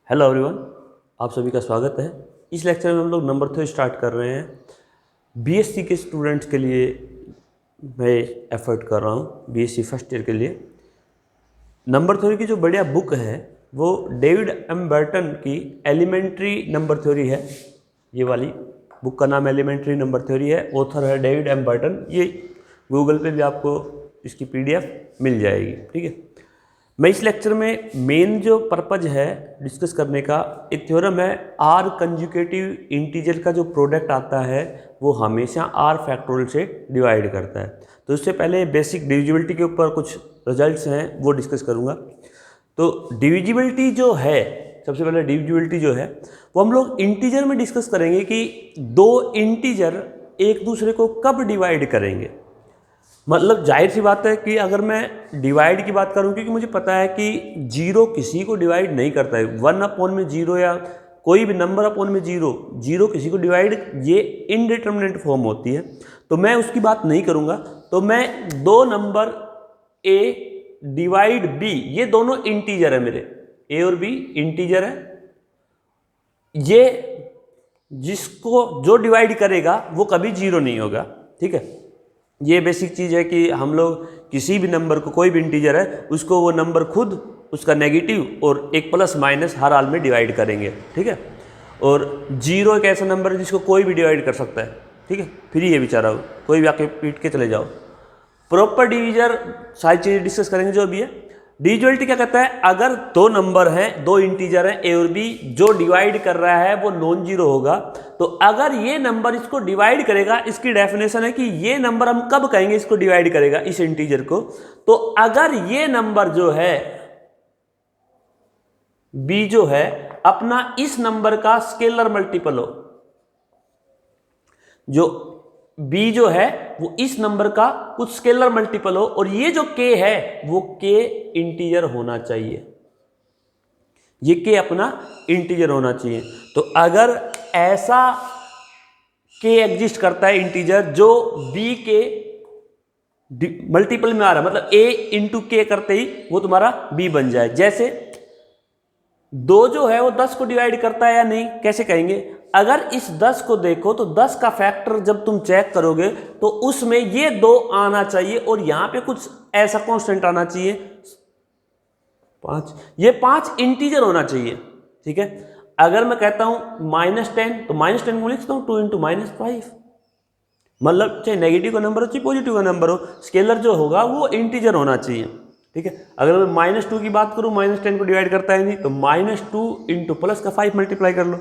Hello everyone, आप सभी का स्वागत है। इस लेक्चर में हम लोग नंबर थ्योरी स्टार्ट कर रहे हैं। बीएससी के स्टूडेंट्स के लिए मैं एफर्ट कर रहा हूँ, बीएससी फर्स्ट ईयर के लिए। नंबर थ्योरी की जो बढ़िया बुक है वो डेविड एम बर्टन की एलिमेंट्री नंबर थ्योरी है। ये वाली बुक का नाम एलिमेंट्री नंबर थ्योरी है, ऑथर है डेविड एम बर्टन। ये गूगल पे भी आपको इसकी पीडीएफ मिल जाएगी, ठीक है। मैं इस लेक्चर में मेन जो पर्पज है डिस्कस करने का, एक थ्योरम है आर कंजुगेटिव इंटीजर का जो प्रोडक्ट आता है वो हमेशा आर फैक्टोरियल से डिवाइड करता है। तो इससे पहले बेसिक डिविजिबिलिटी के ऊपर कुछ रिजल्ट्स हैं वो डिस्कस करूंगा। तो डिविजिबिलिटी जो है, सबसे पहले डिविजिबिलिटी जो है वो हम लोग इंटीजर में डिस्कस करेंगे कि दो इंटीजर एक दूसरे को कब डिवाइड करेंगे। मतलब जाहिर सी बात है कि अगर मैं डिवाइड की बात करूं, क्योंकि मुझे पता है कि जीरो किसी को डिवाइड नहीं करता है। 1/0 या कोई भी नंबर अपॉन में जीरो किसी को डिवाइड, ये इनडिटरमिनेट फॉर्म होती है, तो मैं उसकी बात नहीं करूंगा। तो मैं दो नंबर ए डिवाइड बी, ये दोनों इंटीजर है मेरे, ए और बी इंटीजर है। ये जिसको जो डिवाइड करेगा वो कभी जीरो नहीं होगा, ठीक है। ये बेसिक चीज़ है कि हम लोग किसी भी नंबर को, कोई भी इंटीजर है उसको, वो नंबर खुद उसका नेगेटिव और एक प्लस माइनस हर हाल में डिवाइड करेंगे, ठीक है। और जीरो एक ऐसा नंबर है जिसको कोई भी डिवाइड कर सकता है, ठीक है। फिर ये बेचारा कोई भी आके पीट के चले जाओ। प्रॉपर डिवीजर सारी चीज़ें डिस्कस करेंगे जो भी है। डिविजिबिलिटी क्या कहता है, अगर दो नंबर हैं, दो इंटीजर हैं ए और बी, जो डिवाइड कर रहा है वो नॉन जीरो होगा। तो अगर ये नंबर इसको डिवाइड करेगा, इसकी डेफिनेशन है कि ये नंबर हम कब कहेंगे इसको डिवाइड करेगा, इस इंटीजर को, तो अगर ये नंबर जो है बी जो है अपना इस नंबर का स्केलर मल्टीपल हो, जो बी जो है वो इस नंबर का कुछ स्केलर मल्टीपल हो, और ये जो के है वो के इंटीजर होना चाहिए, ये के अपना इंटीजर होना चाहिए। तो अगर ऐसा के एग्जिस्ट करता है इंटीजर जो बी के मल्टीपल में आ रहा है, मतलब ए इंटू के करते ही वो तुम्हारा बी बन जाए। जैसे दो जो है वो 10 को डिवाइड करता है या नहीं, कैसे कहेंगे, अगर इस 10 को देखो तो 10 का फैक्टर जब तुम चेक करोगे तो उसमें ये 2 आना चाहिए और यहां पे कुछ ऐसा कांस्टेंट आना चाहिए 5, ये 5 इंटीजर होना चाहिए, ठीक है। अगर मैं कहता हूं -10 तो -10 को लिख सकता हूं 2 × -5, मतलब चाहे नेगेटिव का नंबर हो चाहे पॉजिटिव का नंबर हो, स्केलर जो होगा वो इंटीजर होना चाहिए, ठीक है। अगर मैं -2 की बात करूं, -10 को डिवाइड करता है नहीं, तो -2 × प्लस का 5 मल्टीप्लाई कर लो,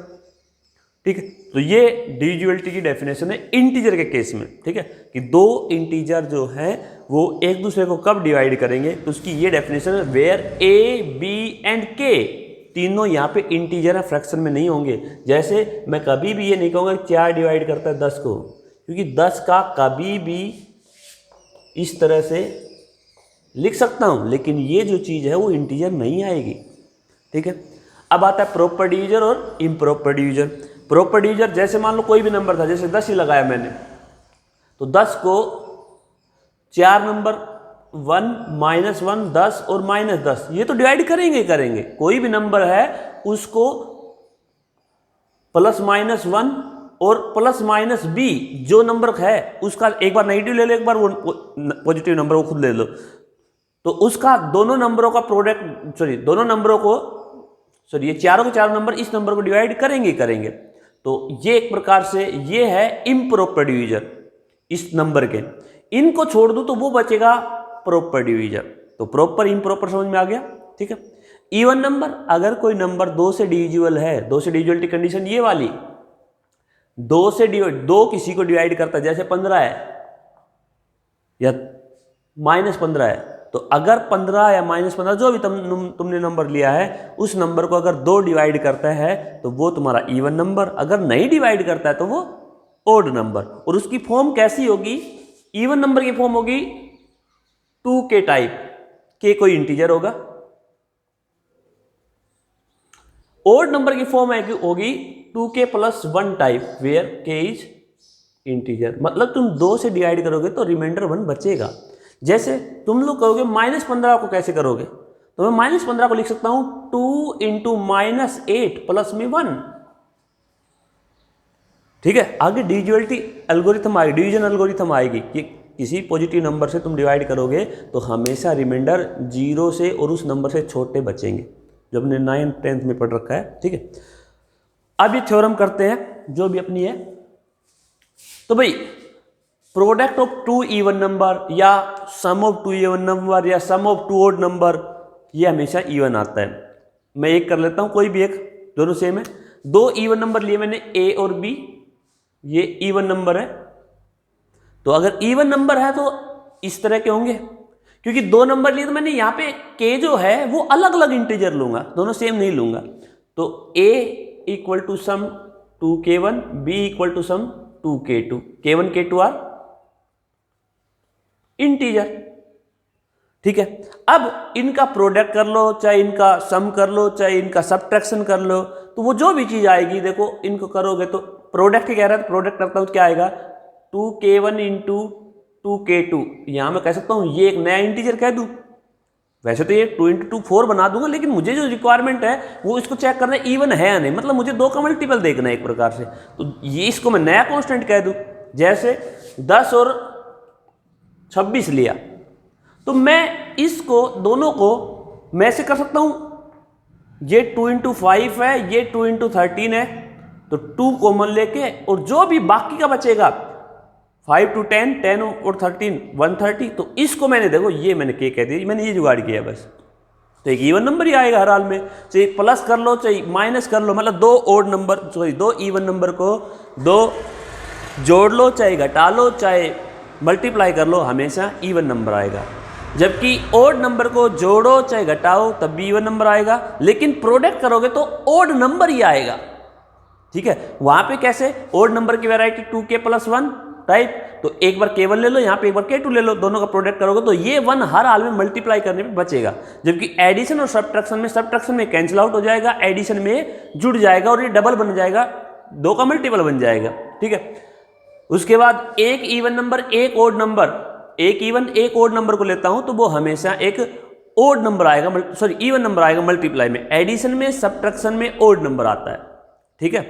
ठीक है। तो ये डिविजिबिलिटी की डेफिनेशन है इंटीजर के केस में, ठीक है, कि दो इंटीजर जो है वो एक दूसरे को कब डिवाइड करेंगे, तो उसकी ये डेफिनेशन है, वेयर ए बी एंड के तीनों यहाँ पे इंटीजर है, फ्रैक्शन में नहीं होंगे। जैसे मैं कभी भी ये नहीं कहूँगा 4 डिवाइड करता है 10 को, क्योंकि 10 का कभी भी इस तरह से लिख सकता हूँ, लेकिन ये जो चीज़ है वो इंटीजर नहीं आएगी, ठीक है। अब आता है प्रॉपर डिवीजर और इम्प्रॉपर डिवीजर। प्रॉपर डिवीजर, जैसे मान लो कोई भी नंबर था, जैसे 10 ही लगाया मैंने, तो 10 को 4 नंबर 1, -1, 10 और -10 ये तो डिवाइड करेंगे। कोई भी नंबर है उसको +-1 और +-b जो नंबर है उसका एक बार नेगेटिव ले लो, एक बार वो पॉजिटिव नंबर वो खुद ले लो, तो उसका दोनों नंबरों का प्रोडक्ट, दोनों नंबरों को, ये चारों के चारों नंबर इस नंबर को डिवाइड करेंगे। तो ये एक प्रकार से ये है इम्प्रॉपर डिवीजर इस नंबर के। इनको छोड़ दूं तो वो बचेगा प्रॉपर डिवीजर। तो प्रॉपर इम्प्रॉपर समझ में आ गया, ठीक है। इवन नंबर, अगर कोई नंबर 2 से डिविजिबल है, 2 से डिविजिबिलिटी कंडीशन ये वाली, 2 किसी को डिवाइड करता है, जैसे 15 है या -15 है, तो अगर 15 या -15 जो भी तुमने नंबर लिया है, उस नंबर को अगर 2 डिवाइड करता है तो वो तुम्हारा इवन नंबर, अगर नहीं डिवाइड करता है तो वो ओड नंबर। और उसकी फॉर्म कैसी होगी, इवन नंबर की फॉर्म होगी 2k टाइप, के कोई इंटीजर होगा। ओड नंबर की फॉर्म होगी 2k + 1 type, where k is integer. मतलब तुम 2 से डिवाइड करोगे तो रिमाइंडर 1 बचेगा। जैसे तुम लोग कहोगे -15 को कैसे करोगे, तो मैं -15 को लिख सकता हूं 2 इंटू -8 प्लस में 1। ठीक है, आगे डिविजिबिलिटी एल्गोरिथम आएगी, डिवीजन एल्गोरिथम आएगी कि किसी पॉजिटिव नंबर से तुम डिवाइड करोगे तो हमेशा रिमाइंडर 0 से और उस नंबर से छोटे बचेंगे, जो हमने 9th 10th में पढ़ रखा है। ठीक है, अब ये थ्योरम करते हैं जो भी अपनी है। तो भाई प्रोडक्ट ऑफ 2 इवन नंबर या सम ऑफ 2 इवन नंबर या सम ऑफ 2 ऑड नंबर, ये हमेशा इवन आता है। मैं एक कर लेता हूं, कोई भी एक, दोनों सेम है। 2 इवन नंबर लिए मैंने ए और बी, ये इवन नंबर है। तो अगर इवन नंबर है तो इस तरह के होंगे, क्योंकि 2 नंबर लिए तो मैंने यहाँ पे के जो है वो अलग अलग इंटीजर लूंगा, दोनों सेम नहीं लूंगा। तो a equal to some 2k1, b equal to some 2k2, k1 k2 are integer. ठीक है, अब इनका प्रोडक्ट कर लो, चाहे इनका सम कर लो, चाहे इनका सब्ट्रैक्शन कर लो, तो वो जो भी चीज आएगी, देखो इनको करोगे तो प्रोडक्ट ही कह रहा है, तो प्रोडक्ट करता हूं तो क्या आएगा 2k1 इंटू 2k2। यहां मैं कह सकता हूं ये एक नया इंटीजर कह दूं, वैसे तो ये 2 इंटू 2 4 बना दूंगा, लेकिन मुझे जो रिक्वायरमेंट है वो इसको चेक करना है इवन है या नहीं, मतलब मुझे 2 का मल्टीपल देखना है एक प्रकार से। तो ये इसको मैं नया कांस्टेंट कह दूं, जैसे 10 और 26 लिया, तो मैं इसको दोनों को मैं ऐसे कर सकता हूं, ये 2 इंटू 5 है, ये 2 इंटू 13 है, तो 2 कॉमन लेके और जो भी बाकी का बचेगा 5 टू 10, 10 और 13 130, तो इसको मैंने देखो ये मैंने के कह दिया, मैंने ये जुगाड़ किया बस। तो एक इवन नंबर ही आएगा हर हाल में, चाहे प्लस कर लो चाहे माइनस कर लो, मतलब 2 odd number, sorry 2 even number को 2 जोड़ लो, चाहे घटा लो, चाहे मल्टीप्लाई कर लो, हमेशा इवन नंबर आएगा। जबकि ऑड नंबर को जोड़ो चाहे घटाओ तब भी इवन नंबर आएगा, लेकिन प्रोडक्ट करोगे तो ऑड नंबर ही आएगा। ठीक है, वहां पे कैसे, ऑड नंबर की वैरायटी 2k + 1 टाइप, तो एक बार k1 ले लो, यहां पे एक बार k2 ले लो, दोनों का प्रोडक्ट करोगे तो ये 1 हर हाल में मल्टीप्लाई करने पे बचेगा। जबकि एडिशन और सब्ट्रैक्शन में कैंसिल आउट हो जाएगा, एडिशन में जुड़ जाएगा और ये डबल बन जाएगा, 2 का मल्टीपल बन जाएगा। ठीक है, उसके बाद एक इवन नंबर एक ऑड नंबर, एक इवन एक ऑड नंबर को लेता हूं तो वो हमेशा एक ऑड नंबर आएगा, सॉरी इवन नंबर आएगा मल्टीप्लाई में, एडिशन में सब्ट्रैक्शन में ऑड नंबर आता है। ठीक है,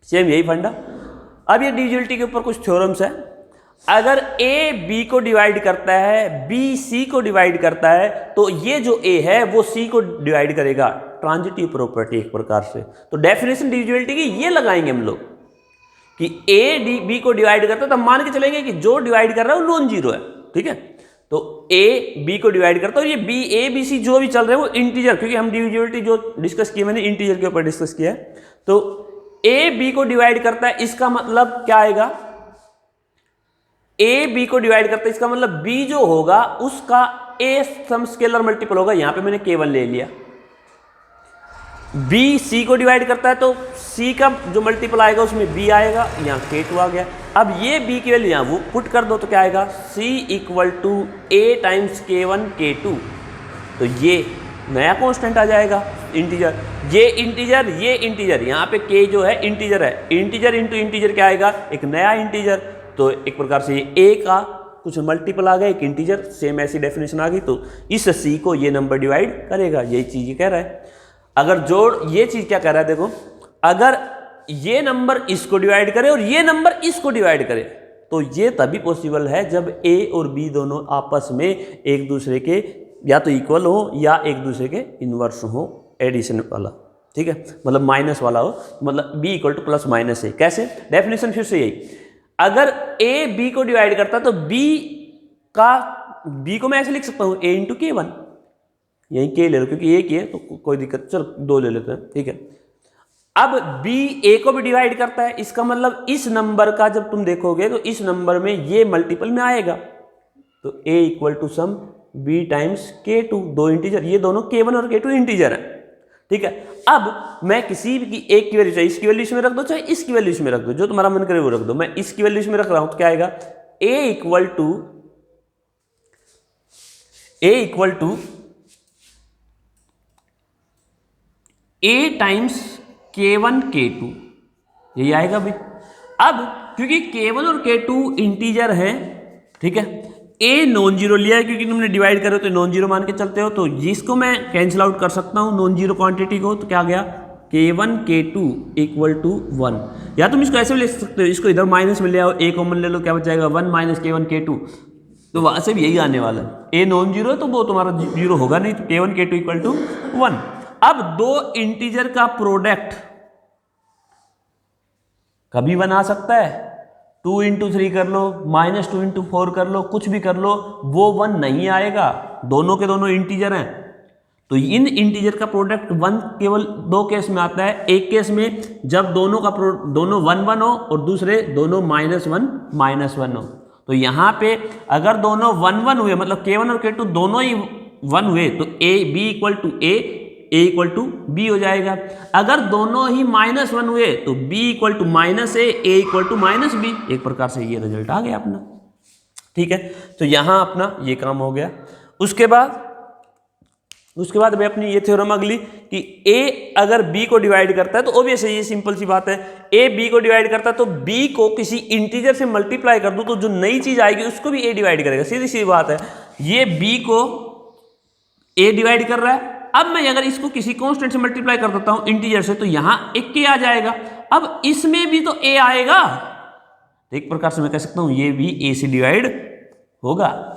सेम यही फंडा। अब ये डिविजिबिलिटी के ऊपर कुछ थ्योरम्स है। अगर a b को डिवाइड करता है, b c को डिवाइड करता है, तो ये जो a है वो c को डिवाइड करेगा, ट्रांजिटिव प्रॉपर्टी एक प्रकार से। तो डेफिनेशन डिविजिबिलिटी की ये लगाएंगे हम लोग कि a b को डिवाइड करता है, तब मान के चलेंगे कि जो डिवाइड कर रहा है वो नॉन जीरो है। ठीक है, तो a b को डिवाइड करता है और ये b a b c जो भी चल रहे हैं वो इंटीजर, क्योंकि हम डिविजिबिलिटी जो डिस्कस किया मैंने इंटीजर के ऊपर डिस्कस किया है। तो a b को डिवाइड करता है, इसका मतलब क्या आएगा, a b को डिवाइड करता है, इसका मतलब b जो होगा उसका a सम स्केलर मल्टीपल होगा, यहां पे मैंने k1 ले लिया। b c को डिवाइड करता है तो c का जो मल्टीपल आएगा उसमें b आएगा, यहाँ k2 आ गया। अब ये b की वैल्यू यहाँ वो पुट कर दो तो क्या आएगा, c equal to a times k1 k2, तो ये नया कांस्टेंट आ जाएगा इंटीजर। ये इंटीजर, यहाँ पे k जो है इंटीजर है, इंटीजर इंटू इंटीजर क्या आएगा, एक नया इंटीजर। तो एक प्रकार से ये a का कुछ मल्टीपल आ गया, एक इंटीजर, सेम ऐसी डेफिनेशन आ गई, तो इस c को ये नंबर डिवाइड करेगा, यही चीज ये कह रहा है। अगर जोड़, ये चीज क्या कह रहा है देखो, अगर ये नंबर इसको डिवाइड करे और ये नंबर इसको डिवाइड करे, तो ये तभी पॉसिबल है जब a और b दोनों आपस में एक दूसरे के या तो इक्वल हो या एक दूसरे के इनवर्स हो, एडिशन वाला। ठीक है, मतलब माइनस वाला हो, मतलब b equal two plus minus है। कैसे, डेफिनेशन फिर से यही, अगर a b को डिवाइड करता है तो b को मैं ऐसे लिख सकता हूं a इंटू k1, यही k ले लो क्योंकि एक ही है तो कोई दिक्कत, चलो 2 ले लेते हैं। ठीक है, अब b a को भी डिवाइड करता है, इसका मतलब इस नंबर का जब तुम देखोगे तो इस नंबर में ये मल्टीपल में आएगा, तो a equal to some b times k2, 2 integer, ये दोनों k1 और k2 इंटीजर है। ठीक है, अब मैं किसी भी की एक की वैल्यू चाहे इसकी वैल्यू इसमें रख दो चाहे इसकी वैल्यू इसमें रख दो, जो तुम्हारा मन करे वो रख दो। मैं इसकी वैल्यू इसमें रख रहा हूं तो क्या आएगा, a equal to a times k1 k2, यही आएगा भाई। अब क्योंकि k1 और k2 इंटीजर हैं, ठीक है, ए नॉन जीरो लिया है क्योंकि तुमने डिवाइड करे तो नॉन जीरो मान के चलते हो, तो जिसको मैं कैंसिल आउट कर सकता हूँ नॉन जीरो क्वांटिटी को, तो क्या गया K1 K2 इक्वल टू 1। या तुम इसको ऐसे भी लिख सकते हो, इसको इधर माइनस में ले आओ, ए कॉमन ले लो, क्या बच जाएगा 1 माइनस K1 K2, तो वहां से भी यही आने वाला है। ए नॉन जीरो तो वो तुम्हारा जीरो होगा नहीं, तो K1 K2 इक्वल टू 1। अब दो इंटीजर का प्रोडक्ट कभी बना सकता है, 2 इंटू 3 कर लो, माइनस 2 इंटू 4 कर लो, कुछ भी कर लो, वो 1 नहीं आएगा, दोनों के दोनों इंटीजर हैं। तो इन इंटीजर का प्रोडक्ट 1 केवल दो केस में आता है। एक केस में जब दोनों 1 1 हो और दूसरे दोनों -1 -1 हो। तो यहाँ पे अगर दोनों 1 1 हुए, मतलब K1 और K2 दोनों ही 1 हुए, तो A B equal to A equal to B हो जाएगा। अगर दोनों ही -1 हुए तो B equal to -A equal to -B। एक प्रकार से ये रिजल्ट आ गया अपना, ठीक है। तो यहाँ अपना ये काम हो गया। उसके बाद भाई अपनी ये थ्योरम अगली कि A अगर B को डिवाइड करता है, तो ऑब्वियसली ये सिंपल सी बात है, A B को डिवाइड करता है तो B को किसी इंटीजर से मल्टीप्लाई कर दूं तो जो नई चीज आएगी उसको भी A डिवाइड करेगा, सीधी सी बात है। ये B को A डिवाइड कर रहा है, अब मैं अगर इसको किसी कांस्टेंट से मल्टीप्लाई कर देता हूं इंटीजर से, तो यहां एक K आ जाएगा। अब इसमें भी तो A आएगा, तो एक प्रकार से मैं कह सकता हूं ये भी A से डिवाइड होगा।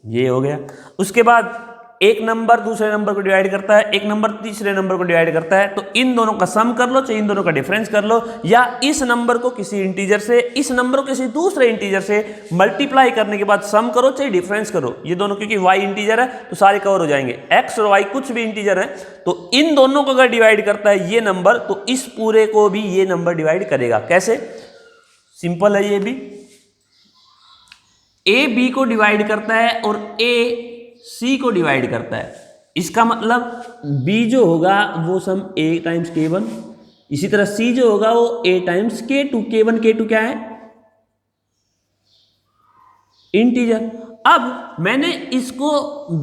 ये हो गया। उसके बाद एक नंबर दूसरे नंबर को डिवाइड करता है, एक नंबर तीसरे नंबर को डिवाइड करता है, तो इन दोनों का सम कर लो, चाहे इन दोनों का डिफरेंस कर लो, या इस नंबर को किसी इंटीजर से, इस नंबर को किसी दूसरे इंटीजर से मल्टीप्लाई करने के बाद सम करो, चाहे डिफरेंस करो। ये दोनों क्योंकि y इंटीजर है तो सारे कवर हो जाएंगे, x और y कुछ भी इंटीजर है, तो इन दोनों को अगर डिवाइड करता है ये नंबर, तो इस पूरे को भी ये नंबर डिवाइड करेगा। कैसे? सिंपल है, ये भी a b को डिवाइड करता है और a C को डिवाइड करता है। इसका मतलब B जो होगा वो सम A टाइम्स K1, इसी तरह C जो होगा वो A times K2। K1 K2 क्या है? इंटीजर। अब मैंने इसको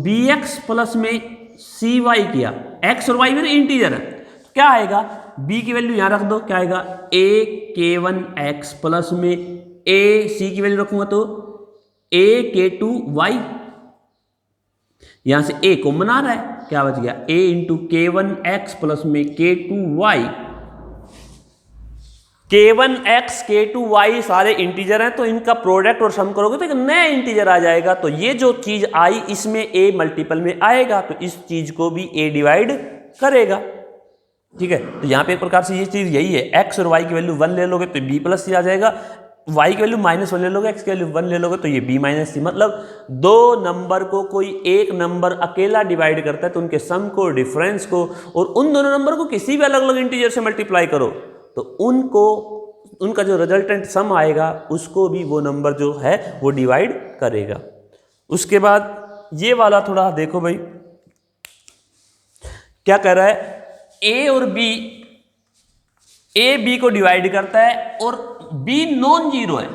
BX प्लस में CY किया, X और Y मेरे इंटीजर है, तो क्या आएगा? B की वैल्यू यहां रख दो, क्या आएगा? A K1X प्लस में A C की वैल्यू रखूंगा तो A K2Y। यहां से A कॉमन आ रहा है, क्या बच गया? A इंटू K1X प्लस में K2Y। K1X K2Y सारे इंटीजर हैं, तो इनका प्रोडक्ट और सम करोगे तो एक नया इंटीजर आ जाएगा। तो ये जो चीज आई इसमें A मल्टीपल में आएगा, तो इस चीज को भी A डिवाइड करेगा, ठीक है। तो यहाँ पे एक प्रकार से ये चीज यही है, X और Y की वैल्यू 1 ले लोगे तो B प्लस C आ जाएगा, y की वैल्यू -1 ले लोगे, x की वैल्यू 1 ले लोगे तो ये b -c। मतलब दो नंबर को कोई एक नंबर अकेला डिवाइड करता है तो उनके सम को, डिफरेंस को, और उन दोनों नंबर को किसी भी अलग अलग इंटीजर से मल्टीप्लाई करो तो उनका जो रिजल्टेंट सम आएगा उसको भी वो नंबर जो है वो डिवाइड करेगा। उसके बाद ये वाला थोड़ा देखो भाई, क्या कह रहा है? a और b, a b को डिवाइड करता है और b नॉन जीरो है,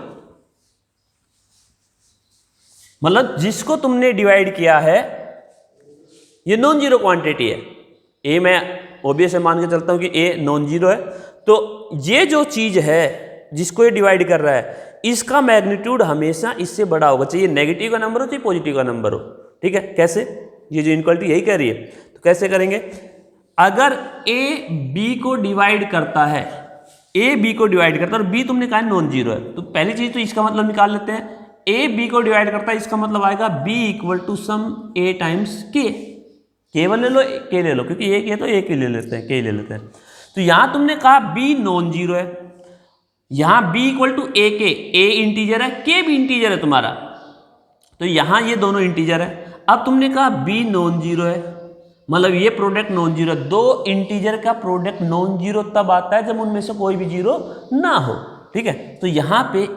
मतलब जिसको तुमने डिवाइड किया है ये नॉन जीरो क्वांटिटी है। a मैं ओबियस मान के चलता हूं कि a नॉन जीरो है, तो ये जो चीज है जिसको ये डिवाइड कर रहा है इसका मैग्नीट्यूड हमेशा इससे बड़ा होगा, चाहिए नेगेटिव का नंबर हो चाहे पॉजिटिव का नंबर हो, ठीक है। कैसे? ये जो इनक्वालिटी यही कह रही है, तो कैसे करेंगे? अगर a b को डिवाइड करता है, a b को डिवाइड करता है और b तुमने कहा नॉन जीरो है, तो पहली चीज तो इसका मतलब निकाल लेते हैं। a b को डिवाइड करता है, इसका मतलब आएगा b equal to some a times k। केवल ले लो, k ले लो, क्योंकि एक है तो एक ही ले लेते हैं, k ले लेते हैं। तो यहां तुमने कहा b नॉन जीरो है, यहां b equal to a k, a integer है, k भी इंटीजर है तुम्हारा, तो यहां ये दोनों इंटीजर है। अब तुमने कहा b नॉन जीरो है, मतलब ये प्रोडक्ट नॉन जीरो। दो इंटीजर का प्रोडक्ट नॉन जीरो तब आता है जब उनमें से कोई भी जीरो ना हो, ठीक है। तो यहाँ पे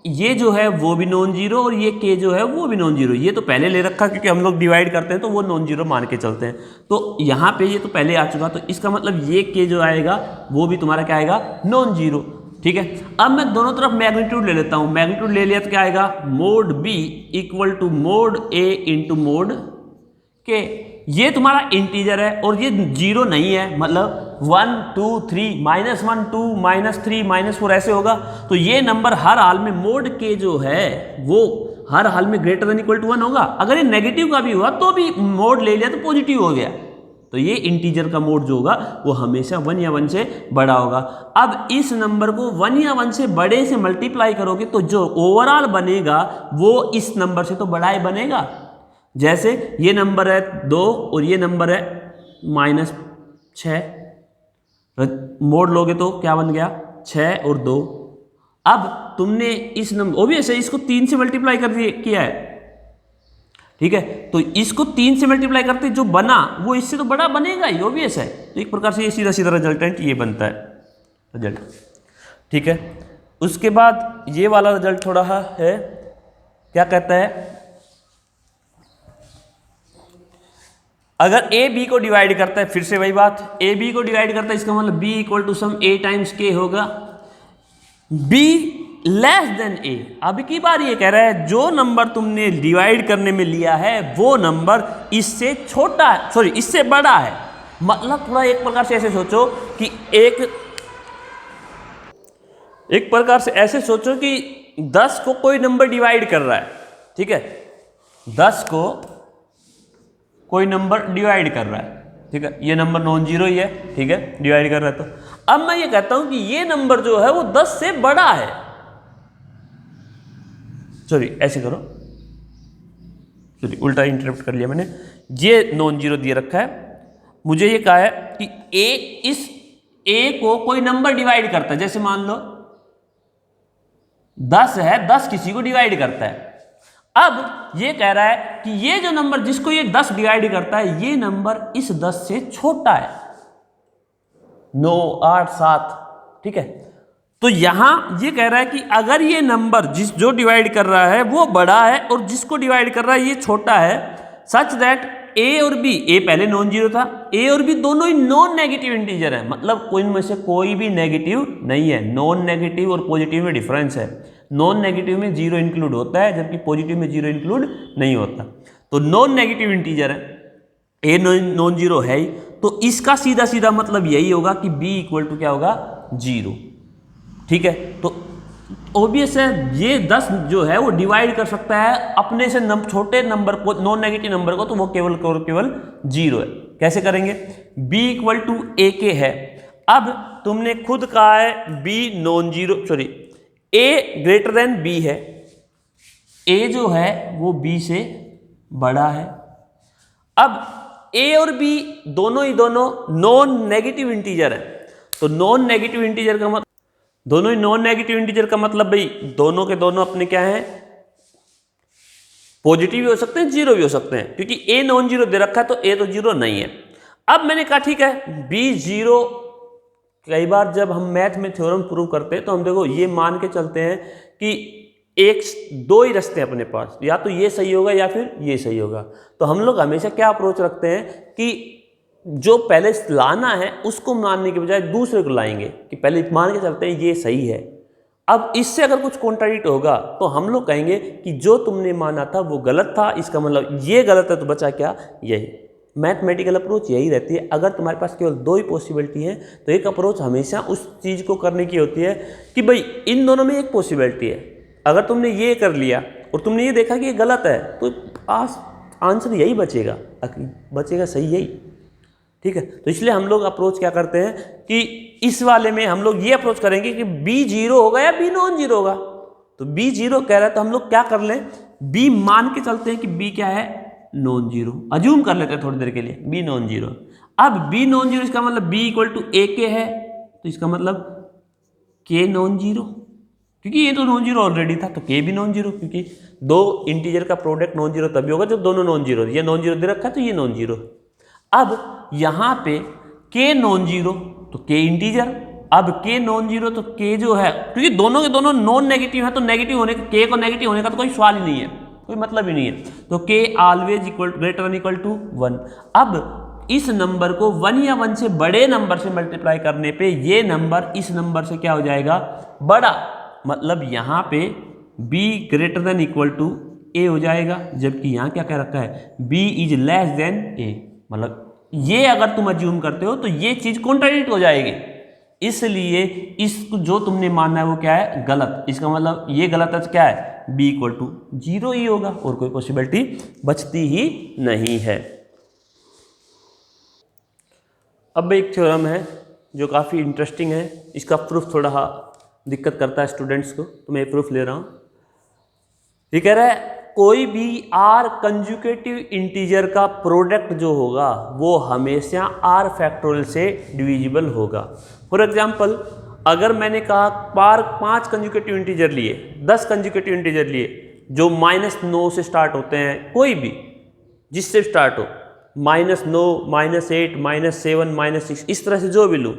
ये जो है वो भी नॉन जीरो और ये k जो है वो भी नॉन जीरो। ये तो पहले ले रखा क्योंकि हम लोग डिवाइड करते हैं तो वो नॉन जीरो मान के चलते हैं, तो यहाँ पे ये तो पहले आ चुका, तो इसका मतलब ये k जो आएगा वो भी तुम्हारा क्या आएगा? नॉन जीरो, ठीक है। अब मैं दोनों तरफ मैग्नीट्यूड ले लेता हूँ, मैग्नीट्यूड ले लिया तो क्या आएगा? Mod b equal to mod a into mod k। ये तुम्हारा इंटीजर है और ये जीरो नहीं है, मतलब 1 2 3 -1 2 -3 -4 ऐसे होगा, तो ये नंबर हर हाल में मोड के जो है वो हर हाल में ग्रेटर देन इक्वल टू 1 होगा। अगर ये नेगेटिव का भी हुआ तो भी मोड ले लिया तो पॉजिटिव हो गया। तो ये इंटीजर का मोड जो होगा वो हमेशा 1 या 1 से बड़ा होगा। अब इस नंबर को 1 या 1 से बड़े से मल्टीप्लाई करोगे तो जो ओवरऑल बनेगा वो इस नंबर से तो बड़ा ही बनेगा। जैसे ये नंबर है 2 और ये नंबर है -6, मोड लोगे तो क्या बन गया 6 और 2। अब तुमने इस नंबर ओबियस है इसको 3 से मल्टीप्लाई कर किया है, ठीक है, तो इसको 3 से मल्टीप्लाई करते जो बना वो इससे तो बड़ा बनेगा ही, ओबियस है। तो एक प्रकार से ये सीधा सीधा रिजल्टेंट ये बनता है रिजल्ट, ठीक है। उसके बाद ये वाला रिजल्ट थोड़ा है, क्या कहता है, अगर ए बी को डिवाइड करता है, फिर से वही बात, ए बी को डिवाइड करता है, इसका मतलब B equal to some A times K होगा, बी लेस देन ए। अब की बार ये कह रहा है जो नंबर तुमने डिवाइड करने में लिया है वो नंबर इससे छोटा है, सॉरी इससे बड़ा है। मतलब थोड़ा एक प्रकार से ऐसे सोचो कि एक प्रकार से ऐसे सोचो कि 10 को कोई नंबर डिवाइड कर रहा है, ठीक है, 10 को कोई नंबर डिवाइड कर रहा है, ठीक है, ये नंबर नॉन जीरो ही है, ठीक है, डिवाइड कर रहा है। तो अब मैं ये कहता हूं कि ये नंबर जो है वो 10 से बड़ा है, सॉरी ऐसे करो, सॉरी उल्टा इंटरप्ट कर लिया मैंने, ये नॉन जीरो दिए रखा है, मुझे ये कहा है कि ए इस ए को कोई नंबर डिवाइड करता है, जैसे मान लो 10 है, 10 किसी को डिवाइड करता है। अब ये कह रहा है कि ये जो नंबर जिसको ये 10 डिवाइड करता है ये नंबर इस 10 से छोटा है, 9, 8, 7, ठीक है। तो यहां ये कह रहा है कि अगर ये नंबर जो डिवाइड कर रहा है वो बड़ा है और जिसको डिवाइड कर रहा है ये छोटा है, सच दैट ए और बी, ए पहले नॉन जीरो था, ए और बी दोनों ही नॉन नेगेटिव इंटीजर है, मतलब कोई इनमें से कोई भी नेगेटिव नहीं है। नॉन नेगेटिव और पॉजिटिव में डिफरेंस है, नॉन नेगेटिव में जीरो इंक्लूड होता है जबकि पॉजिटिव में जीरो इंक्लूड नहीं होता। तो नॉन नेगेटिव इंटीजर है, ए नॉन जीरो है ही, तो इसका सीधा सीधा मतलब यही होगा कि बी इक्वल टू क्या होगा 0, ठीक है। तो ऑब्वियस है ये 10 जो है वो डिवाइड कर सकता है अपने से छोटे नंबर को, नॉन नेगेटिव नंबर को, तो वो केवल 0 है। कैसे करेंगे, b इक्वल टू ए के है। अब तुमने खुद कहा है b non zero, sorry a greater than b है, a जो है वो b से बड़ा है। अब a और b दोनों ही दोनों नॉन नेगेटिव इंटीजर है, तो नॉन नेगेटिव इंटीजर का मतलब, दोनों ही नॉन नेगेटिव इंटीजर का मतलब भाई दोनों के दोनों अपने क्या हैं, पॉजिटिव भी हो सकते हैं, जीरो भी हो सकते हैं, क्योंकि a नॉन जीरो दे रखा है तो a तो जीरो नहीं है। अब मैंने कहा ठीक है b 0, कई बार जब हम मैथ में थ्योरम प्रूव करते हैं तो हम देखो ये मान के चलते हैं कि दो ही रास्ते हैं अपने पास, या तो ये सही होगा या फिर ये सही होगा। तो हम लोग हमेशा क्या अप्रोच रखते हैं कि जो पहले लाना है उसको मानने के बजाय दूसरे को लाएंगे, कि पहले मान के चलते हैं ये सही है। अब इससे अगर कुछ कॉन्ट्राडिक्ट होगा तो हम लोग कहेंगे कि जो तुमने माना था वो गलत था, इसका मतलब ये गलत है, तो बचा क्या, यही। मैथमेटिकल अप्रोच यही रहती है। अगर तुम्हारे पास केवल दो ही पॉसिबिलिटी है तो एक अप्रोच हमेशा उस चीज़ को करने की होती है कि भाई इन दोनों में एक पॉसिबिलिटी है, अगर तुमने ये कर लिया और तुमने ये देखा कि ये गलत है तो आंसर यही बचेगा सही यही, ठीक है। तो इसलिए हम लोग अप्रोच क्या करते हैं कि इस वाले में हम लोग ये अप्रोच करेंगे कि b 0 होगा या b नॉन जीरो होगा। तो b 0 कह रहा है तो हम लोग क्या कर लें, b मान के चलते हैं कि b क्या है, नॉन जीरो, अज्यूम कर लेते हैं थोड़ी देर के लिए b नॉन जीरो। अब b नॉन जीरो इसका मतलब b इक्वल टू a के है, तो इसका मतलब k नॉन जीरो, क्योंकि ये तो नॉन जीरो ऑलरेडी था तो k भी नॉन जीरो, क्योंकि दो इंटीजर का प्रोडक्ट नॉन जीरो तभी होगा जब दोनों नॉन जीरो, ये नॉन जीरो दे रखा है तो ये नॉन जीरो। अब यहाँ पे k नॉन जीरो तो k इंटीजर, अब k नॉन जीरो तो k जो है, क्योंकि दोनों के दोनों नॉन नेगेटिव है तो नेगेटिव होने का, k को नेगेटिव होने का तो कोई सवाल ही नहीं है, कोई मतलब ही नहीं है, तो k always equal greater than equal to 1। अब इस नंबर को 1 या 1 से बड़े नंबर से मल्टीप्लाई करने पे ये नंबर इस नंबर से क्या हो जाएगा, बड़ा, मतलब यहाँ पे b greater than equal to a हो जाएगा, जबकि यहाँ क्या कह रखा है, b is less than a। मतलब ये अगर तुम अज्यूम करते हो तो ये चीज़ कॉन्ट्राडिक्ट हो जाएगी, इसलिए इसको जो तुमने मानना है वो क्या है, गलत। इसका मतलब ये गलत है, क्या है, b इक्वल टू 0 ही होगा और कोई पॉसिबिलिटी बचती ही नहीं है। अब एक थ्योरम है जो काफ़ी इंटरेस्टिंग है, इसका प्रूफ थोड़ा दिक्कत करता है स्टूडेंट्स को, तो मैं प्रूफ ले रहा हूँ। ये कह रहा है कोई भी r कंजुगेटिव इंटीजर का प्रोडक्ट जो होगा वो हमेशा r फैक्टोरियल से डिविजिबल होगा। फॉर एग्जांपल अगर मैंने कहा 5 कंजुगेटिव इंटीजर लिए, 10 कंजुगेटिव इंटीजर लिए जो -9 से स्टार्ट होते हैं, कोई भी जिससे स्टार्ट हो, -9, -8, -7, -6, इस तरह से जो भी लूँ,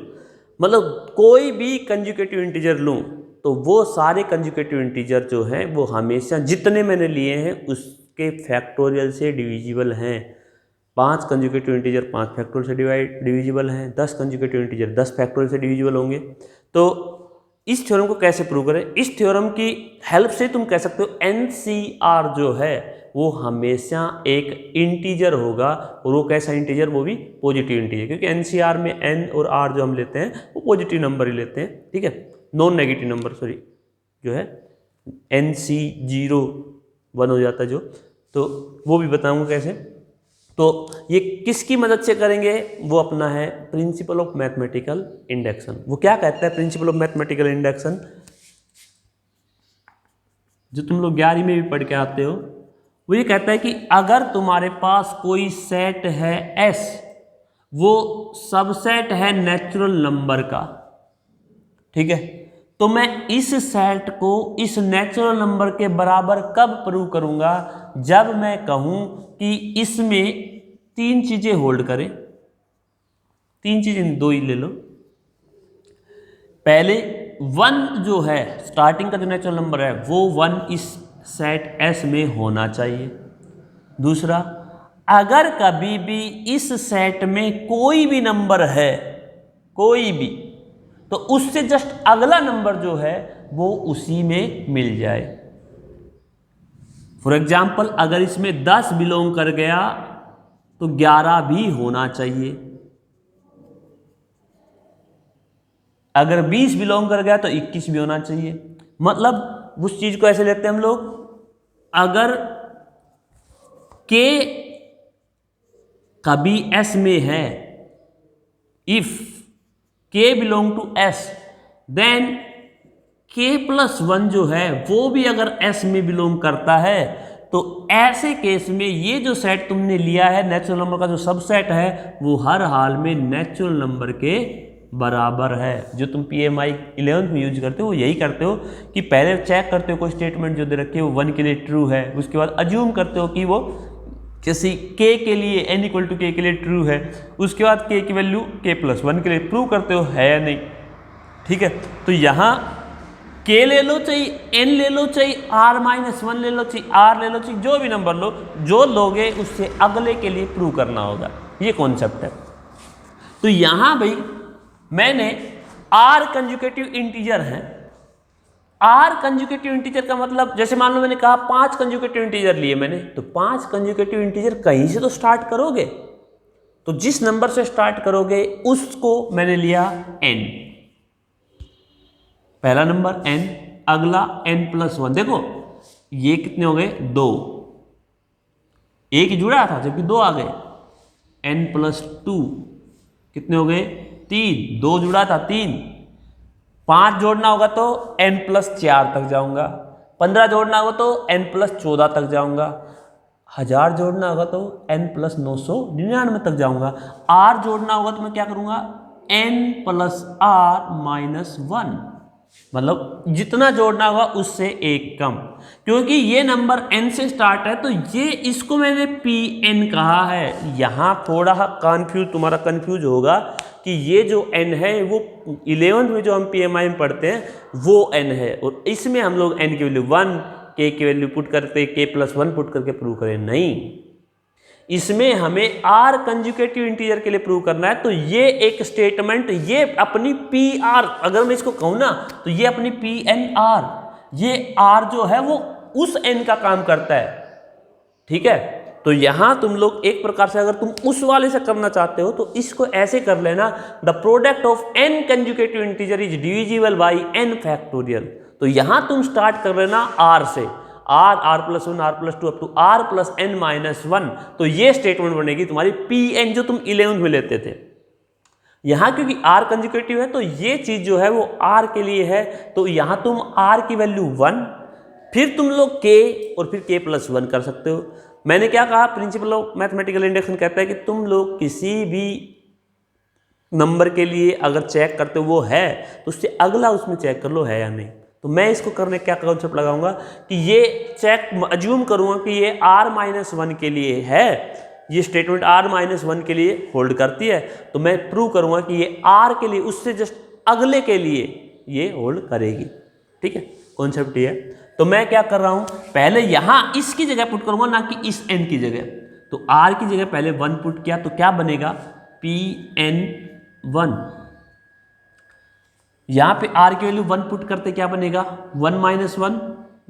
मतलब कोई भी कंजुगेटिव इंटीजर लूँ तो वो सारे कंजुगेटिव इंटीजर जो हैं वो हमेशा जितने मैंने लिए हैं उसके फैक्टोरियल से डिविजिबल हैं। 5 कंजुगेटिव इंटीजर 5 फैक्टोरियल से डिविजिबल हैं, 10 कंजुगेटिव इंटीजर 10 फैक्टोरियल से डिविजिबल होंगे। तो इस थ्योरम को कैसे प्रूव करें? इस थ्योरम की हेल्प से तुम कह सकते हो NCR जो है वो हमेशा एक इंटीजर होगा, और वो कैसा इंटीजर? वो भी पॉजिटिव इंटीजर, क्योंकि NCR में N और R जो हम लेते हैं वो पॉजिटिव नंबर ही लेते हैं, ठीक है, नॉन नेगेटिव नंबर सॉरी जो है NC01 हो जाता है जो, तो वो भी बताऊंगा कैसे। तो ये किसकी मदद से करेंगे? वो अपना है प्रिंसिपल ऑफ मैथमेटिकल इंडक्शन। वो क्या कहता है प्रिंसिपल ऑफ मैथमेटिकल इंडक्शन? जो तुम लोग 11वीं में भी पढ़ के आते हो, वो ये कहता है कि अगर तुम्हारे पास कोई सेट है S, वो सबसेट है नेचुरल नंबर का, ठीक है, तो मैं इस सेट को इस नेचुरल नंबर के बराबर कब प्रूव करूंगा? जब मैं कहूं कि इसमें 3 चीजें होल्ड करें। 3 चीजें, 2 ही ले लो। पहले 1 जो है स्टार्टिंग का जो नेचुरल नंबर है वो 1 इस सेट S में होना चाहिए। दूसरा, अगर कभी भी इस सेट में कोई भी नंबर है, कोई भी, तो उससे जस्ट अगला नंबर जो है वो उसी में मिल जाए। फॉर एग्जाम्पल अगर इसमें 10 बिलोंग कर गया तो 11 भी होना चाहिए। अगर 20 बिलोंग कर गया तो 21 भी होना चाहिए। मतलब उस चीज को ऐसे लेते हैं हम लोग, अगर K कभी S में है, if K belong to S, then K+1 जो है वो भी अगर S में बिलोंग करता है, तो ऐसे केस में ये जो सेट तुमने लिया है नेचुरल नंबर का जो सबसेट है वो हर हाल में नेचुरल नंबर के बराबर है। जो तुम PMI 11th में यूज करते हो वो यही करते हो कि पहले चेक करते हो कोई स्टेटमेंट जो दे रखी है वो 1 के लिए ट्रू है, उसके बाद अज्यूम करते हो कि वो जैसे K के लिए N इक्वल टू K के लिए ट्रू है, उसके बाद K की वैल्यू K+1 के लिए प्रूव करते हो है या नहीं, ठीक है। तो यहाँ K ले लो चाहे N ले लो चाहे R-1 ले लो चाहे R ले लो चाहे जो भी नंबर लो, जो लोगे उससे अगले के लिए प्रूव करना होगा, ये कॉन्सेप्ट है। तो यहाँ भाई मैंने R कंजुगेटिव इंटीजर है। R कंजुगेटिव इंटीजर का मतलब जैसे मान लो मैंने कहा 5 कंजुगेटिव इंटीजर लिए मैंने, तो 5 कंजुगेटिव इंटीजर कहीं से तो स्टार्ट करोगे, तो जिस नंबर से स्टार्ट करोगे उसको मैंने लिया N, पहला नंबर N, अगला N+1। देखो ये कितने हो गए? 2, एक ही जुड़ा था जबकि 2 आ गए। N+2 कितने हो गए? 3, 2 जुड़ा था 3, 5 जोड़ना होगा तो N+4 तक जाऊंगा, 15 जोड़ना होगा तो N+14 तक जाऊंगा, 1000 जोड़ना होगा तो N+999 तक जाऊंगा। R जोड़ना होगा तो मैं क्या करूंगा? N+R-1, मतलब जितना जोड़ना होगा उससे एक कम, क्योंकि ये नंबर N से स्टार्ट है तो ये इसको मैंने Pn कहा है। यहाँ थोड़ा तुम्हारा कंफ्यूज होगा कि ये जो n है वो 11th में जो हम PMI में पढ़ते हैं वो n है, और इसमें हम लोग n की वैल्यू 1, k की वैल्यू पुट करते K+1 पुट करके प्रूव करें, नहीं, इसमें हमें R कंजुगेटिव इंटीजर के लिए प्रूव करना है। तो ये एक स्टेटमेंट, ये अपनी PR, अगर मैं इसको कहूँ ना तो ये अपनी PNR, ये R जो है वो उस n का काम करता है, ठीक है। तो यहां तुम लोग एक प्रकार से अगर तुम उस वाले से करना चाहते हो तो इसको ऐसे कर लेना, the product of n conjugative integer is divisible by n factorial. तो यहां तुम स्टार्ट कर लेना R से, r, r plus one, r plus two up to r plus n minus one, तो ये स्टेटमेंट बनेगी तुम्हारी पी एन, जो तुम 11th में लेते थे। यहां क्योंकि आर कंजुगेटिव है तो ये चीज जो है वो आर के लिए है, तो यहां तुम आर की वैल्यू 1, फिर तुम लोग के और फिर के प्लस 1 कर सकते हो। मैंने क्या कहा, प्रिंसिपल ऑफ मैथमेटिकल इंडक्शन कहता है कि तुम लोग किसी भी नंबर के लिए अगर चेक करते हो वो है, तो उससे अगला उसमें चेक कर लो है या नहीं। तो मैं इसको करने क्या कॉन्सेप्ट लगाऊंगा कि ये चेक अज्यूम करूंगा कि ये r माइनस 1 के लिए है, ये स्टेटमेंट r माइनस 1 के लिए होल्ड करती है, तो मैं प्रूव करूंगा कि ये r के लिए उससे जस्ट अगले के लिए ये होल्ड करेगी। ठीक है, कॉन्सेप्ट ये है। तो मैं क्या कर रहा हूं, पहले यहां इसकी जगह पुट करूंगा, ना कि इस n की जगह। तो r की जगह पहले 1 पुट किया, तो क्या बनेगा Pn1। यहां पे r की वैल्यू 1 पुट करते क्या बनेगा 1 माइनस 1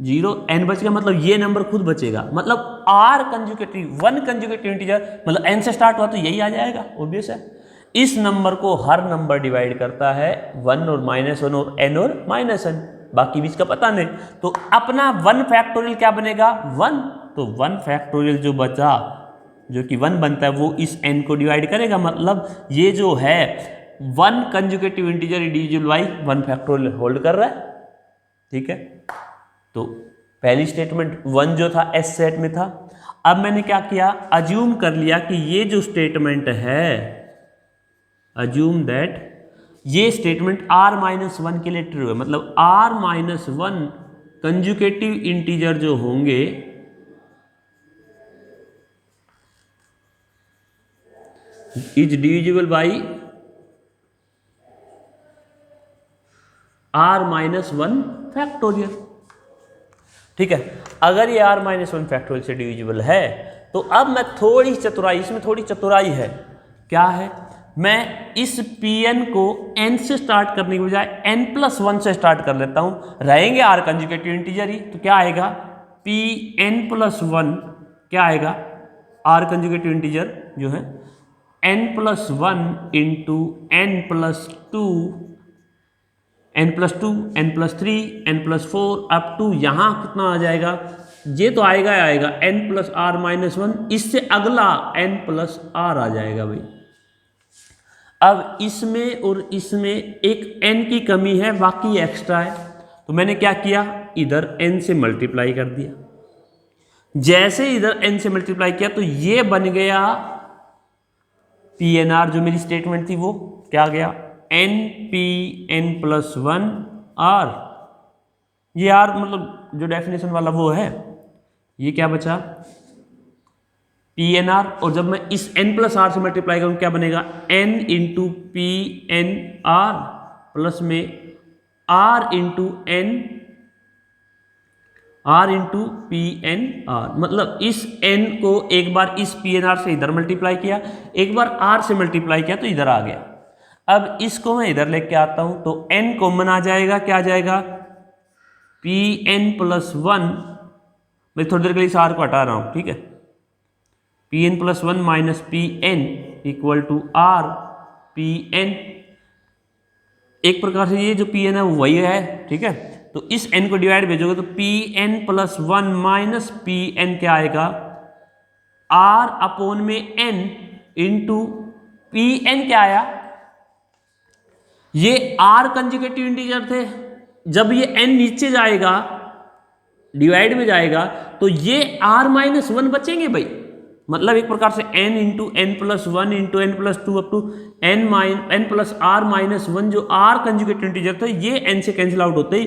0, n बच गया, मतलब ये नंबर खुद बचेगा, मतलब r कंजुगेटिव 1 कंजुगेटिव इंटीजर, मतलब n से स्टार्ट हुआ तो यही आ जाएगा, ऑब्वियस है। इस नंबर को हर नंबर डिवाइड करता है 1 और -1 और n और -n, बाकी बीच का पता नहीं। तो अपना 1 फैक्टोरियल क्या बनेगा 1, तो 1 फैक्टोरियल जो बचा, जो कि 1 बनता है, वो इस n को डिवाइड करेगा, मतलब ये जो है 1 conjugative integer individual by 1 factorial hold कर रहा है। ठीक है, तो पहली स्टेटमेंट 1 जो था एस सेट में था। अब मैंने क्या किया, अज्यूम कर लिया कि ये जो स्टेटमेंट है, अज्यूम दैट ये स्टेटमेंट r माइनस 1 के लिए ट्रू है, मतलब r माइनस 1 कंजुगेटिव इंटीजर जो होंगे is divisible by r minus 1 factorial. ठीक है, अगर ये r माइनस 1 फैक्टोरियल से डिविजिबल है, तो अब मैं थोड़ी चतुराई, इसमें थोड़ी चतुराई है, क्या है, मैं इस Pn को n से स्टार्ट करने के बजाय n प्लस 1 से स्टार्ट कर लेता हूं, रहेंगे r कंजुगेटिव इंटीजर ही, तो क्या आएगा Pn प्लस 1, क्या आएगा r कंजुगेटिव इंटीजर जो है n plus 1 into n plus 2, n plus 2, n plus 3, n plus 4 up to यहाँ कितना आ जाएगा, ये तो आएगा आएगा n प्लस r माइनस 1, इससे अगला n प्लस r आ जाएगा भाई। अब इसमें और इसमें एक n की कमी है, बाकी एक्स्ट्रा है, तो मैंने क्या किया, इधर n से मल्टीप्लाई कर दिया। जैसे इधर n से मल्टीप्लाई किया तो ये बन गया PNR, जो मेरी स्टेटमेंट थी वो क्या गया NPn प्लस 1 R, ये R मतलब जो डेफिनेशन वाला वो है, ये क्या बचा PNR, और जब मैं इस n प्लस R से मल्टीप्लाई करूँ क्या बनेगा n इंटू PNR प्लस में R into n, R into PNR, मतलब इस n को एक बार इस PNR से इधर मल्टीप्लाई किया, एक बार R से मल्टीप्लाई किया तो इधर आ गया। अब इसको मैं इधर लेके आता हूं तो n कॉमन आ जाएगा, क्या आ जाएगा Pn प्लस 1, मैं थोड़ी देर के लिए इस R को हटा रहा हूं, ठीक है, Pn plus 1 minus Pn equal to R Pn, एक प्रकार से ये जो Pn है वो वही है। ठीक है, तो इस n को डिवाइड भेजोगे तो Pn प्लस 1 माइनस Pn क्या आएगा R अपोन में n इंटू Pn क्या आया, ये R कंजुगेटिव इंटीजर थे, जब ये n नीचे जाएगा डिवाइड में जाएगा तो ये R माइनस 1 बचेंगे भाई, मतलब एक प्रकार से n into n plus 1 into n plus 2 up to n plus r minus 1, जो r कंजुगेटिव इंटीजर था ये n से कैंसिल आउट होते ही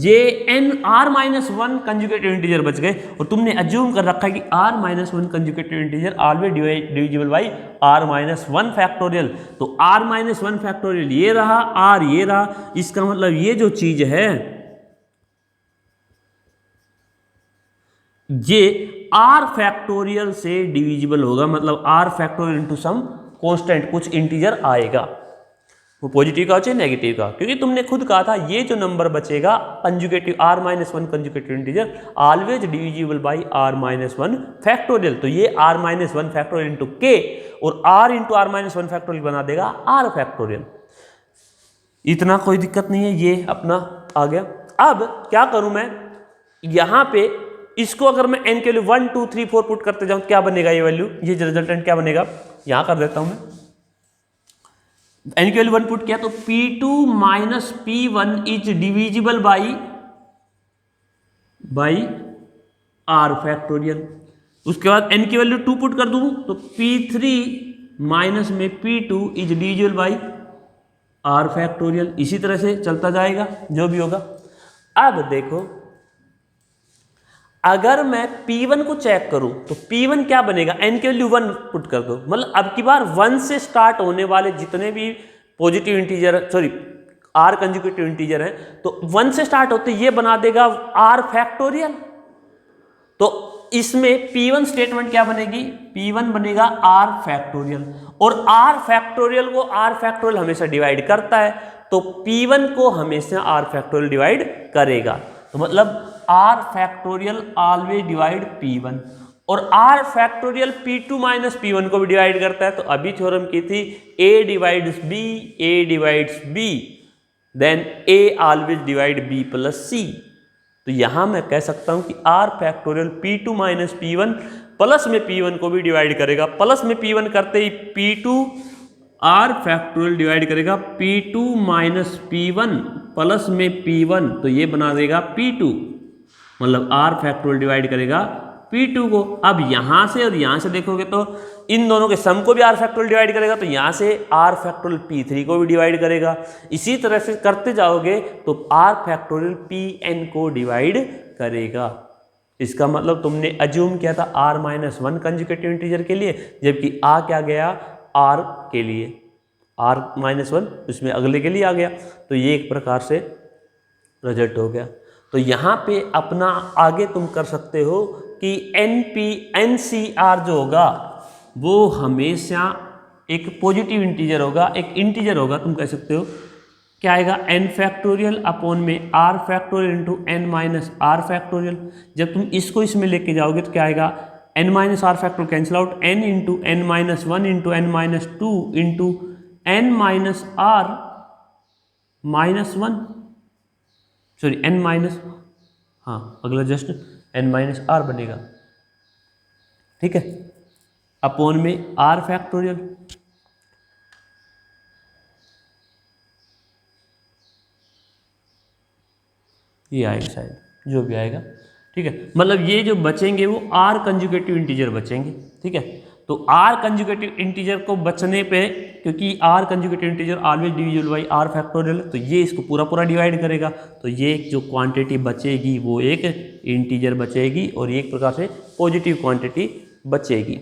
ये n r minus 1 conjugative integer बच गए, और तुमने अज्यूम कर रखा है कि r minus 1 conjugative integer always divisible by r minus 1 factorial. तो r माइनस 1 फैक्टोरियल ये रहा, r ये रहा, इसका मतलब ये जो चीज है ये r फैक्टोरियल से डिविजिबल होगा, मतलब r factorial into some constant, कुछ इंटीजर आएगा, वो पॉजिटिव का हो चाहे नेगेटिव का, क्योंकि तुमने खुद कहा था ये जो नंबर बचेगा conjugative r minus 1 conjugative integer always divisible by r minus 1 factorial, तो ये r minus 1 factorial into k और r into r minus 1 factorial बना देगा r फैक्टोरियल। इतना कोई दिक्कत नहीं है, ये अपना आ गया। अब क्या करूं मैं, यहां पे इसको अगर मैं n के वैल्यू 1 2 3 4 पुट करते जाऊं तो क्या बनेगा ये वैल्यू, ये रिजल्टेंट क्या बनेगा, यहां कर देता हूं मैं। n की वैल्यू 1 पुट किया तो P2 minus P1 is divisible by r factorial. उसके बाद n की वैल्यू 2 पुट कर दूं तो P3 माइनस में P2 is divisible by r factorial. इसी तरह से चलता जाएगा जो भी होगा। अब देखो अगर मैं P1 को चेक करूं तो P1 क्या बनेगा, n की वैल्यू 1 पुट कर दो, मतलब अब की बार 1 से स्टार्ट होने वाले जितने भी positive integer sorry r conjugative integer हैं तो 1 से स्टार्ट होते ये बना देगा r फैक्टोरियल। तो इसमें P1 स्टेटमेंट क्या बनेगी, P1 बनेगा r फैक्टोरियल, और r फैक्टोरियल को r फैक्टोरियल हमेशा डिवाइड करता है तो P1 को हमेशा r फैक्टोरियल डिवाइड करेगा। तो मतलब r factorial always divide P1, और r factorial P2 minus P1 को भी डिवाइड करता है। तो अभी थ्योरम की थी a divides b then a always divide b plus c। तो यहां मैं कह सकता हूं कि r factorial P2 minus P1 plus में P1 को भी डिवाइड करेगा, प्लस में P1 करते ही P2 r फैक्टोरियल डिवाइड करेगा P2 माइनस P1 प्लस में P1, तो ये बना देगा P2, मतलब r फैक्टोरियल डिवाइड करेगा P2 को। अब यहां से और यहां से देखोगे तो इन दोनों के सम को भी r फैक्टोरियल डिवाइड करेगा, तो यहां से r फैक्टोरियल P3 को भी डिवाइड करेगा। इसी तरह से करते जाओगे तो r फैक्टोरियल Pn को डिवाइड करेगा। इसका मतलब तुमने अज्यूम किया था r माइनस 1 कंजुगेटिव इंटीजर के लिए, जबकि आ क्या गया r के लिए, r माइनस 1 उसमें अगले के लिए आ गया। तो ये एक प्रकार से रिजल्ट हो गया। तो यहाँ पे अपना आगे तुम कर सकते हो कि NCR जो होगा वो हमेशा एक पॉजिटिव इंटीजर होगा, एक इंटीजर होगा। तुम कह सकते हो क्या आएगा, n फैक्टोरियल अपॉन में r factorial into n minus r factorial. जब तुम इसको इसमें लेके जाओगे तो क्या आएगा, n minus r factorial cancel out, n into n minus 1 into n minus 2 into n minus r minus 1 sorry n minus, हाँ अगला जस्ट n माइनस r बनेगा, ठीक है, अपॉन में r फैक्टोरियल। ये आएगा शायद, जो भी आएगा, ठीक है। मतलब ये जो बचेंगे वो r कंजुगेटिव इंटीजर बचेंगे, ठीक है। तो r कंजुगेटिव इंटीजर को बचने पे, क्योंकि r conjugative integer always divisible by r factorial, तो ये इसको पूरा पूरा डिवाइड करेगा। तो ये जो क्वांटिटी बचेगी वो एक इंटीजर बचेगी और एक प्रकार से पॉजिटिव क्वांटिटी बचेगी,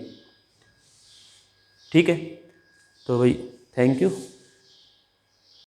ठीक है। तो भाई थैंक यू।